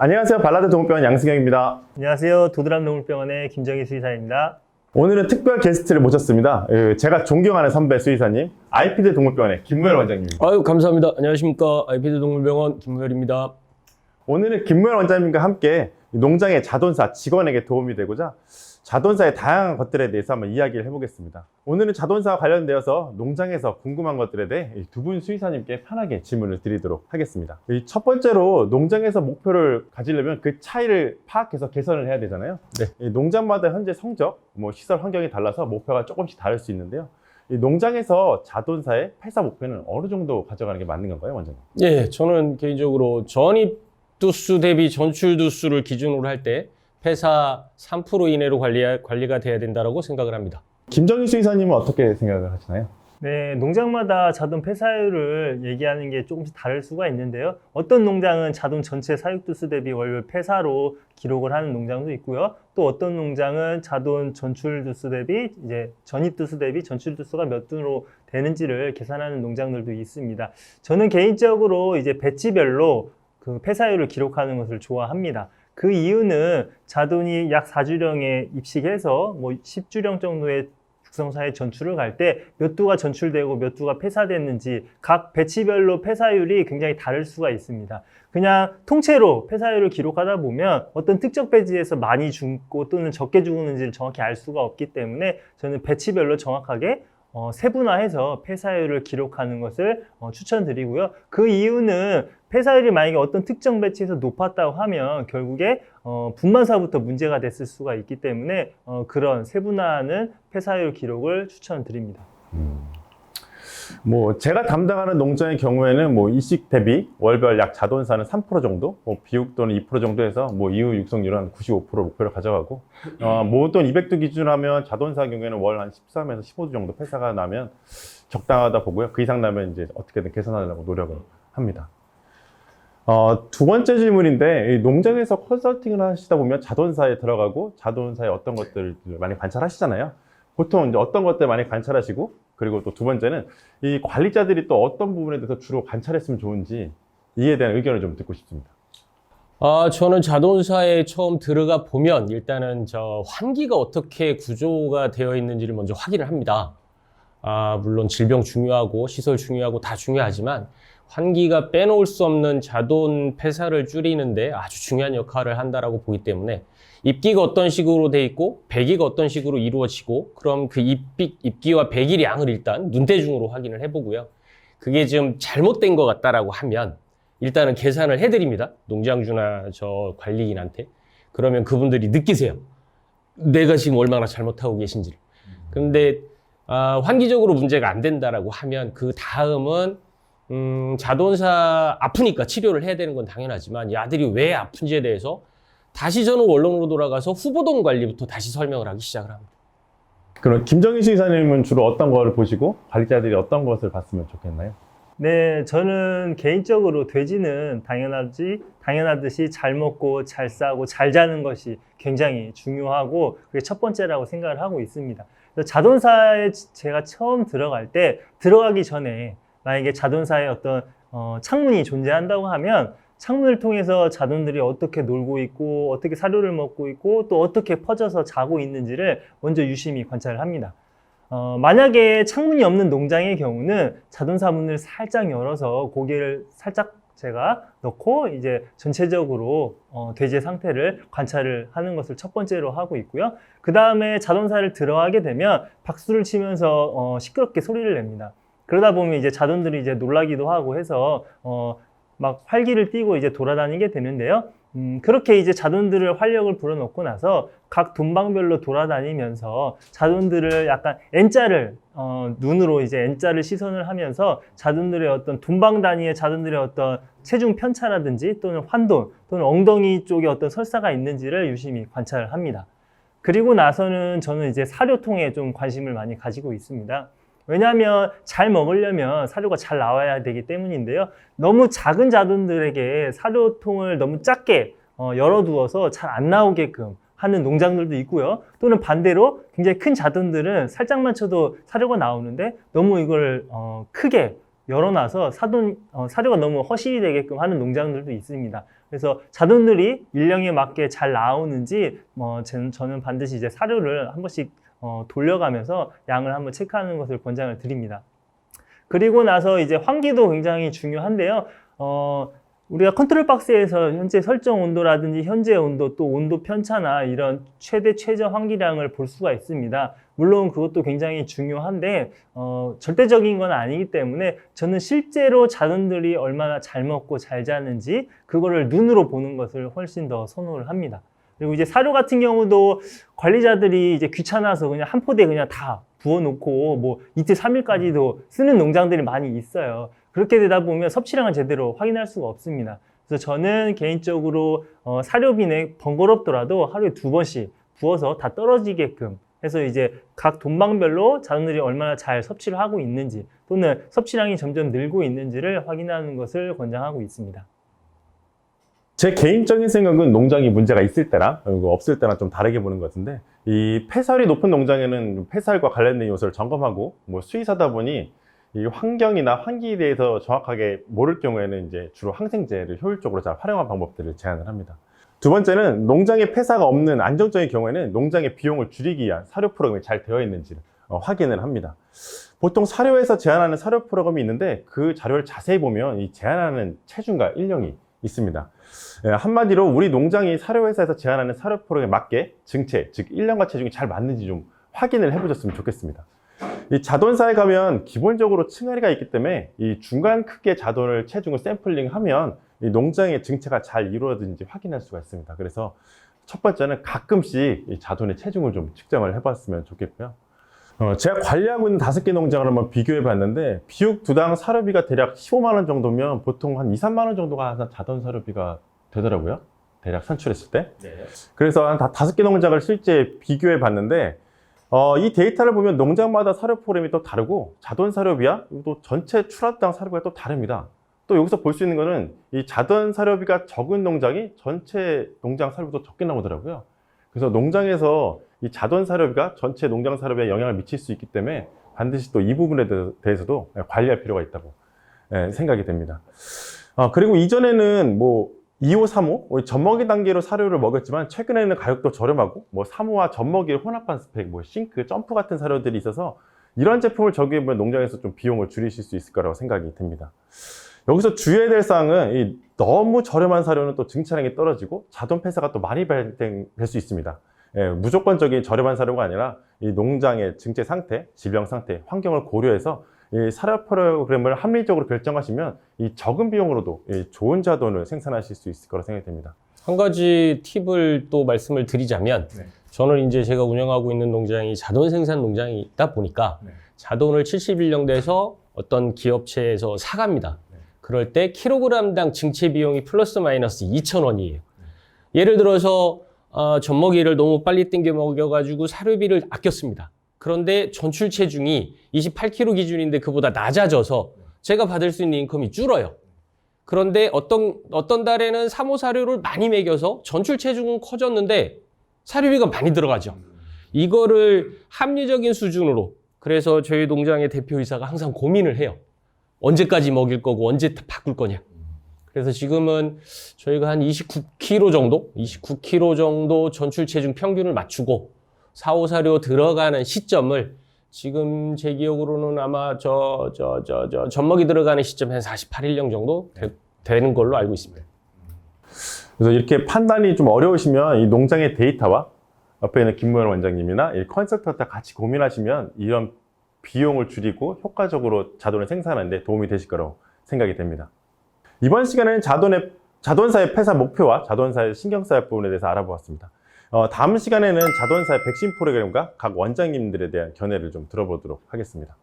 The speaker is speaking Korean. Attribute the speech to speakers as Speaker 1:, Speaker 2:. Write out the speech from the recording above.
Speaker 1: 안녕하세요. 발라드 동물병원 양승영입니다.
Speaker 2: 안녕하세요. 도드람 동물병원의 김정희 수의사입니다.
Speaker 1: 오늘은 특별 게스트를 모셨습니다. 제가 존경하는 선배 수의사님, 아이피드 동물병원의 김무열 원장님입니다.
Speaker 3: 아유, 감사합니다. 안녕하십니까. 아이피드 동물병원 김무열입니다.
Speaker 1: 오늘은 김무열 원장님과 함께 농장의 자돈사 직원에게 도움이 되고자 자돈사의 다양한 것들에 대해서 한번 이야기를 해보겠습니다. 오늘은 자돈사와 관련되어서 농장에서 궁금한 것들에 대해 두 분 수의사님께 편하게 질문을 드리도록 하겠습니다. 첫 번째로 농장에서 목표를 가지려면 그 차이를 파악해서 개선을 해야 되잖아요. 네. 농장마다 현재 성적, 시설 환경이 달라서 목표가 조금씩 다를 수 있는데요. 이 농장에서 자돈사의 폐사 목표는 어느 정도 가져가는 게 맞는 건가요, 원장님?
Speaker 3: 예, 저는 개인적으로 전입 두수 대비 전출 두수를 기준으로 할 때 폐사 3% 이내로 관리가 돼야 된다고 생각을 합니다.
Speaker 1: 김정희 수의사님은 어떻게 생각을 하시나요?
Speaker 2: 네, 농장마다 자돈 폐사율을 얘기하는 게 조금씩 다를 수가 있는데요. 어떤 농장은 자돈 전체 사육두수 대비 월별 폐사로 기록을 하는 농장도 있고요. 또 어떤 농장은 자돈 전출두수 대비 전입두수 대비 전출두수가 몇 두로 되는지를 계산하는 농장들도 있습니다. 저는 개인적으로 배치별로 그 폐사율을 기록하는 것을 좋아합니다. 그 이유는 자돈이 약 4주령에 입식해서 10주령 정도의 육성사에 전출을 갈 때 몇 두가 전출되고 몇 두가 폐사됐는지 각 배치별로 폐사율이 굉장히 다를 수가 있습니다. 그냥 통째로 폐사율을 기록하다 보면 어떤 특정 배지에서 많이 죽고 또는 적게 죽었는지를 정확히 알 수가 없기 때문에 저는 배치별로 정확하게 세분화해서 폐사율을 기록하는 것을 추천드리고요. 그 이유는 폐사율이 만약에 어떤 특정 배치에서 높았다고 하면 결국에 분만사부터 문제가 됐을 수가 있기 때문에 그런 세분화하는 폐사율 기록을 추천드립니다.
Speaker 1: 제가 담당하는 농장의 경우에는 이식 대비 월별 약 자돈사는 3% 정도, 비육 또는 2% 정도 해서 이후 육성률은 한 95% 목표를 가져가고, 모돈 200두 기준으로 하면 자돈사 경우에는 월 한 13에서 15두 정도 폐사가 나면 적당하다 보고요. 그 이상 나면 이제 어떻게든 개선하려고 노력을 합니다. 두 번째 질문인데, 농장에서 컨설팅을 하시다 보면 자돈사에 들어가고 자돈사의 어떤 것들을 많이 관찰하시잖아요. 보통 이제 어떤 것들 많이 관찰하시고, 그리고 또 두 번째는 이 관리자들이 또 어떤 부분에 대해서 주로 관찰했으면 좋은지 이에 대한 의견을 좀 듣고 싶습니다.
Speaker 3: 저는 자돈사에 처음 들어가 보면 일단은 환기가 어떻게 구조가 되어 있는지를 먼저 확인을 합니다. 물론 질병 중요하고 시설 중요하고 다 중요하지만 환기가 빼놓을 수 없는 자돈 폐사를 줄이는데 아주 중요한 역할을 한다라고 보기 때문에 입기가 어떤 식으로 돼 있고 배기가 어떤 식으로 이루어지고 그럼 그 입기와 배기 양을 일단 눈대중으로 확인을 해보고요. 그게 좀 잘못된 것 같다라고 하면 일단은 계산을 해드립니다. 농장주나 저 관리인한테. 그러면 그분들이 느끼세요. 내가 지금 얼마나 잘못하고 계신지를. 그런데 환기적으로 문제가 안 된다라고 하면 그 다음은 자돈사 아프니까 치료를 해야 되는 건 당연하지만 이 아들이 왜 아픈지에 대해서 다시 저는 원론으로 돌아가서 후보동 관리부터 다시 설명을 하기 시작을 합니다.
Speaker 1: 그럼 김정희 수의사님은 주로 어떤 거를 보시고 관리자들이 어떤 것을 봤으면 좋겠나요?
Speaker 2: 네, 저는 개인적으로 돼지는 당연하듯이 잘 먹고 잘 싸고 잘 자는 것이 굉장히 중요하고 그게 첫 번째라고 생각을 하고 있습니다. 그래서 자돈사에 제가 처음 들어가기 전에 만약에 자돈사에 어떤 창문이 존재한다고 하면 창문을 통해서 자돈들이 어떻게 놀고 있고 어떻게 사료를 먹고 있고 또 어떻게 퍼져서 자고 있는지를 먼저 유심히 관찰을 합니다. 만약에 창문이 없는 농장의 경우는 자돈사 문을 살짝 열어서 고개를 살짝 제가 넣고 이제 전체적으로 돼지의 상태를 관찰을 하는 것을 첫 번째로 하고 있고요. 그 다음에 자돈사를 들어가게 되면 박수를 치면서 시끄럽게 소리를 냅니다. 그러다 보면 이제 자돈들이 이제 놀라기도 하고 해서 막 활기를 띠고 이제 돌아다니게 되는데요. 그렇게 이제 자돈들을 활력을 불어넣고 나서 각 돈방별로 돌아다니면서 자돈들을 약간 N자를 눈으로 이제 N자를 시선을 하면서 자돈들의 어떤 돈방 단위의 자돈들의 어떤 체중 편차라든지 또는 환돈 또는 엉덩이 쪽에 어떤 설사가 있는지를 유심히 관찰을 합니다. 그리고 나서는 저는 이제 사료통에 좀 관심을 많이 가지고 있습니다. 왜냐하면 잘 먹으려면 사료가 잘 나와야 되기 때문인데요. 너무 작은 자돈들에게 사료통을 너무 작게 열어두어서 잘 안 나오게끔 하는 농장들도 있고요. 또는 반대로 굉장히 큰 자돈들은 살짝만 쳐도 사료가 나오는데 너무 이걸 크게 열어놔서 사료가 너무 허실이 되게끔 하는 농장들도 있습니다. 그래서 자돈들이 일령에 맞게 잘 나오는지 저는 반드시 이제 사료를 한 번씩 돌려가면서 양을 한번 체크하는 것을 권장을 드립니다. 그리고 나서 이제 환기도 굉장히 중요한데요. 우리가 컨트롤 박스에서 현재 설정 온도라든지 현재 온도 또 온도 편차나 이런 최대 최저 환기량을 볼 수가 있습니다. 물론 그것도 굉장히 중요한데 절대적인 건 아니기 때문에 저는 실제로 자돈들이 얼마나 잘 먹고 잘 자는지 그거를 눈으로 보는 것을 훨씬 더 선호를 합니다. 그리고 이제 사료 같은 경우도 관리자들이 이제 귀찮아서 그냥 한 포대에 그냥 다 부어놓고 뭐 이틀 3일까지도 쓰는 농장들이 많이 있어요. 그렇게 되다 보면 섭취량을 제대로 확인할 수가 없습니다. 그래서 저는 개인적으로 사료빈에 번거롭더라도 하루에 2번씩 부어서 다 떨어지게끔 해서 이제 각 돈방별로 자돈들이 얼마나 잘 섭취를 하고 있는지 또는 섭취량이 점점 늘고 있는지를 확인하는 것을 권장하고 있습니다.
Speaker 1: 제 개인적인 생각은 농장이 문제가 있을 때나 없을 때나 좀 다르게 보는 것 같은데, 이 폐설이 높은 농장에는 폐설과 관련된 요소를 점검하고 뭐 수의사다 보니 이 환경이나 환기에 대해서 정확하게 모를 경우에는 이제 주로 항생제를 효율적으로 잘 활용한 방법들을 제안을 합니다. 두 번째는 농장에 폐사가 없는 안정적인 경우에는 농장의 비용을 줄이기 위한 사료 프로그램이 잘 되어 있는지를 확인을 합니다. 보통 사료에서 제안하는 사료 프로그램이 있는데 그 자료를 자세히 보면 이 제안하는 체중과 일령이 있습니다. 한마디로 우리 농장이 사료회사에서 제안하는 사료 프로그램에 맞게 증체, 즉 일령과 체중이 잘 맞는지 좀 확인을 해보셨으면 좋겠습니다. 이 자돈사에 가면 기본적으로 층아리가 있기 때문에 이 중간 크기의 자돈을 체중을 샘플링하면 이 농장의 증체가 잘 이루어지는지 확인할 수가 있습니다. 그래서 첫 번째는 가끔씩 이 자돈의 체중을 좀 측정을 해봤으면 좋겠고요. 제가 관리하고 있는 5개 농장을 한번 비교해 봤는데 비육 두당 사료비가 대략 15만 원 정도면 보통 한 2, 3만 원 정도가 자돈 사료비가 되더라고요. 대략 산출했을 때. 네. 그래서 한 5개 농장을 실제 비교해 봤는데 이 데이터를 보면 농장마다 사료 프로그램이 또 다르고 자돈 사료비와 또 전체 출하당 사료비가 또 다릅니다. 또 여기서 볼 수 있는 거는 이 자돈 사료비가 적은 농장이 전체 농장 사료비도 적게 나오더라고요. 그래서 농장에서 이 자돈 사료비가 전체 농장 사료비에 영향을 미칠 수 있기 때문에 반드시 또 이 부분에 대해서도 관리할 필요가 있다고 생각이 됩니다. 그리고 이전에는 뭐 2호, 3호, 젖먹이 단계로 사료를 먹였지만 최근에는 가격도 저렴하고 뭐 3호와 젖먹이를 혼합한 스펙, 뭐 싱크, 점프 같은 사료들이 있어서 이런 제품을 적용해보면 농장에서 좀 비용을 줄이실 수 있을 거라고 생각이 듭니다. 여기서 주의해야 될 사항은 너무 저렴한 사료는 또 증차량이 떨어지고 자돈 폐사가 또 많이 발생될 수 있습니다. 무조건적인 저렴한 사료가 아니라 이 농장의 증체 상태, 질병 상태, 환경을 고려해서 이 사료 프로그램을 합리적으로 결정하시면 이 적은 비용으로도 좋은 자돈을 생산하실 수 있을 거라 생각이 됩니다.
Speaker 3: 한 가지 팁을 또 말씀을 드리자면 저는 이제 제가 운영하고 있는 농장이 자돈 생산 농장이다 보니까 자돈을 71년대에서 어떤 기업체에서 사갑니다. 그럴 때 킬로그램당 증체 비용이 플러스 마이너스 2,000원이에요. 예를 들어서 젖먹이를 너무 빨리 땡겨 먹여가지고 사료비를 아꼈습니다. 그런데 전출 체중이 28kg 기준인데 그보다 낮아져서 제가 받을 수 있는 인컴이 줄어요. 그런데 어떤 달에는 3호 사료를 많이 먹여서 전출 체중은 커졌는데 사료비가 많이 들어가죠. 이거를 합리적인 수준으로, 그래서 저희 농장의 대표이사가 항상 고민을 해요. 언제까지 먹일 거고 언제 바꿀 거냐. 그래서 지금은 저희가 한 29kg 정도 전출 체중 평균을 맞추고 4호 사료 들어가는 시점을 지금 제 기억으로는 아마 젖먹이 들어가는 시점에 한 48일령 정도 되는 걸로 알고 있습니다.
Speaker 1: 그래서 이렇게 판단이 좀 어려우시면 이 농장의 데이터와 옆에 있는 김무현 원장님이나 이 컨설턴트와 같이 고민하시면 이런 비용을 줄이고 효과적으로 자돈을 생산하는 데 도움이 되실 거라고 생각이 됩니다. 이번 시간에는 자돈사의 폐사 목표와 자돈사의 신경 써야 할 부분에 대해서 알아보았습니다. 다음 시간에는 자돈사의 백신 프로그램과 각 원장님들에 대한 견해를 좀 들어보도록 하겠습니다.